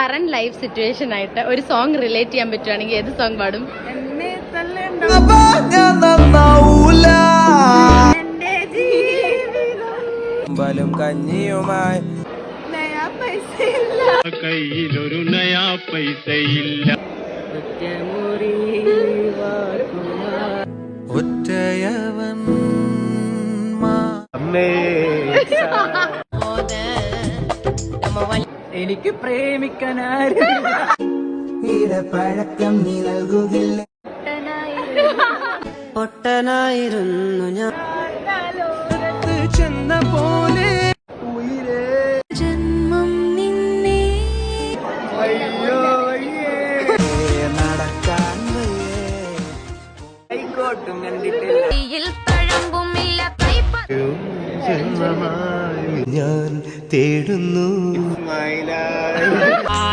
Current life situation ആയിട്ട് ഒരു song relate ചെയ്യാൻ പറ്റുവാണെങ്കിൽ ഏത് സോങ് പാടും? കഞ്ഞിയുമായി കയ്യിലൊരു നയാ പൈസയില്ല. ഒറ്റയവൻ എനിക്ക് പ്രേമിക്കാൻ പഴക്കം നീ നൽകുകില്ല. പൊട്ടനായിരുന്നു ഞാൻ ചെന്ന പോലെ